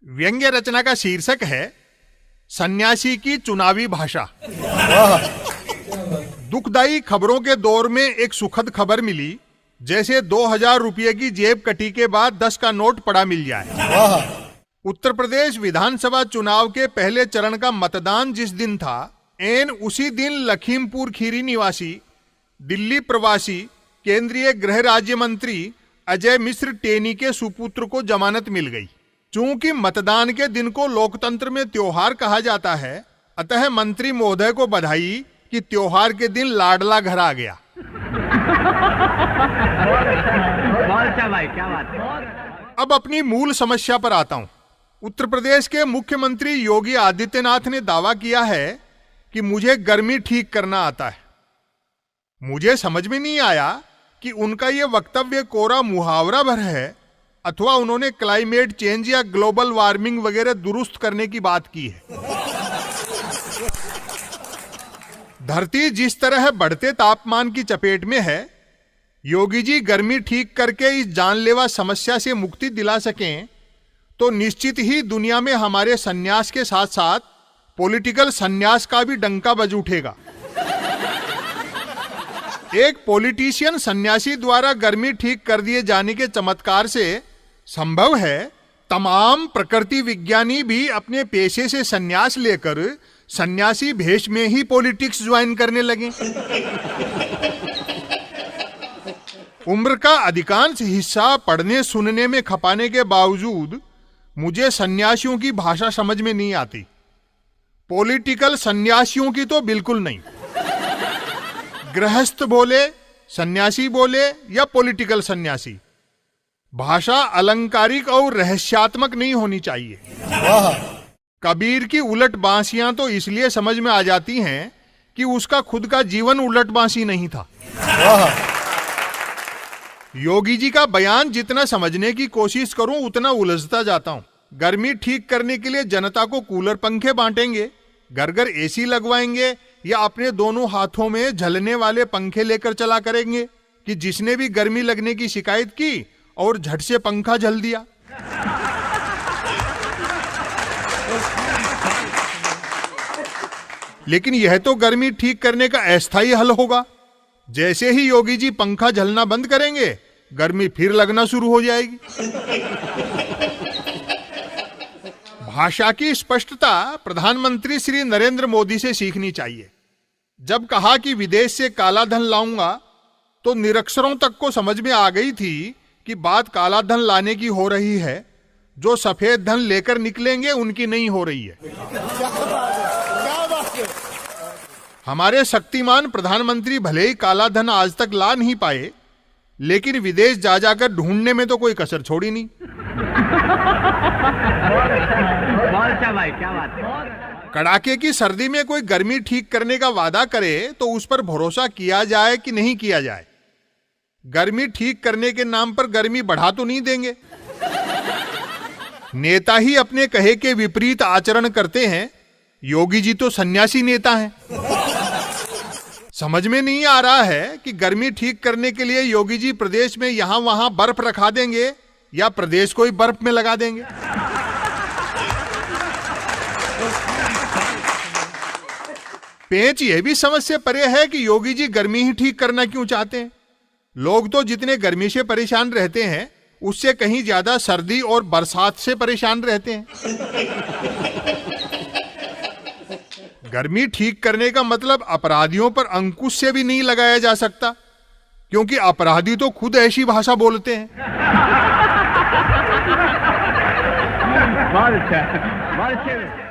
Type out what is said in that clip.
व्यंग्य रचना का शीर्षक है सन्यासी की चुनावी भाषा। दुखदाई खबरों के दौर में एक सुखद खबर मिली, जैसे 2000 रुपये की जेब कटी के बाद 10 का नोट पड़ा मिल जाए। उत्तर प्रदेश विधानसभा चुनाव के पहले चरण का मतदान जिस दिन था, एन उसी दिन लखीमपुर खीरी निवासी दिल्ली प्रवासी केंद्रीय गृह राज्य मंत्री अजय मिश्र टेनी के सुपुत्र को जमानत मिल गई। चूंकि मतदान के दिन को लोकतंत्र में त्योहार कहा जाता है, अतः मंत्री महोदय को बधाई कि त्योहार के दिन लाडला घर आ गया। अब अपनी मूल समस्या पर आता हूं। उत्तर प्रदेश के मुख्यमंत्री योगी आदित्यनाथ ने दावा किया है कि मुझे गर्मी ठीक करना आता है। मुझे समझ में नहीं आया कि उनका यह वक्तव्य कोरा मुहावरा भर है अथवा उन्होंने क्लाइमेट चेंज या ग्लोबल वार्मिंग वगैरह दुरुस्त करने की बात की है। धरती जिस तरह बढ़ते तापमान की चपेट में है, योगी जी गर्मी ठीक करके इस जानलेवा समस्या से मुक्ति दिला सकें तो निश्चित ही दुनिया में हमारे सन्यास के साथ साथ पॉलिटिकल सन्यास का भी डंका बज उठेगा। एक पॉलिटिशियन सन्यासी द्वारा गर्मी ठीक कर दिए जाने के चमत्कार से संभव है तमाम प्रकृति विज्ञानी भी अपने पेशे से सन्यास लेकर सन्यासी भेष में ही पॉलिटिक्स ज्वाइन करने लगे। उम्र का अधिकांश हिस्सा पढ़ने सुनने में खपाने के बावजूद मुझे सन्यासियों की भाषा समझ में नहीं आती। पॉलिटिकल सन्यासियों की तो बिल्कुल नहीं। गृहस्थ बोले, सन्यासी बोले या पॉलिटिकल सन्यासी, भाषा अलंकारिक और रहस्यात्मक नहीं होनी चाहिए। कबीर की उलट बांसियां तो इसलिए समझ में आ जाती हैं कि उसका खुद का जीवन उलट बांसी नहीं था। योगी जी का बयान जितना समझने की कोशिश करूं उतना उलझता जाता हूं। गर्मी ठीक करने के लिए जनता को कूलर पंखे बांटेंगे, घर घर एसी लगवाएंगे या अपने दोनों हाथों में झलने वाले पंखे लेकर चला करेंगे कि जिसने भी गर्मी लगने की शिकायत की और झट से पंखा झल दिया। लेकिन यह तो गर्मी ठीक करने का अस्थायी हल होगा। जैसे ही योगी जी पंखा झलना बंद करेंगे, गर्मी फिर लगना शुरू हो जाएगी। भाषा की स्पष्टता प्रधानमंत्री श्री नरेंद्र मोदी से सीखनी चाहिए। जब कहा कि विदेश से काला धन लाऊंगा, तो निरक्षरों तक को समझ में आ गई थी कि बात काला धन लाने की हो रही है। जो सफेद धन लेकर निकलेंगे उनकी नहीं हो रही है। हमारे शक्तिमान प्रधानमंत्री भले ही काला धन आज तक ला नहीं पाए, लेकिन विदेश जा जाकर ढूंढने में तो कोई कसर छोड़ी नहीं। कड़ाके की सर्दी में कोई गर्मी ठीक करने का वादा करे तो उस पर भरोसा किया जाए कि नहीं किया जाए। गर्मी ठीक करने के नाम पर गर्मी बढ़ा तो नहीं देंगे। नेता ही अपने कहे के विपरीत आचरण करते हैं। योगी जी तो सन्यासी नेता हैं। समझ में नहीं आ रहा है कि गर्मी ठीक करने के लिए योगी जी प्रदेश में यहां वहां बर्फ रखा देंगे या प्रदेश को ही बर्फ में लगा देंगे। पेंच यह भी समझ से परे है कि योगी जी गर्मी ही ठीक करना क्यों चाहते हैं। लोग तो जितने गर्मी से परेशान रहते हैं, उससे कहीं ज्यादा सर्दी और बरसात से परेशान रहते हैं। गर्मी ठीक करने का मतलब अपराधियों पर अंकुश से भी नहीं लगाया जा सकता, क्योंकि अपराधी तो खुद ऐसी भाषा बोलते हैं। बहुत अच्छा।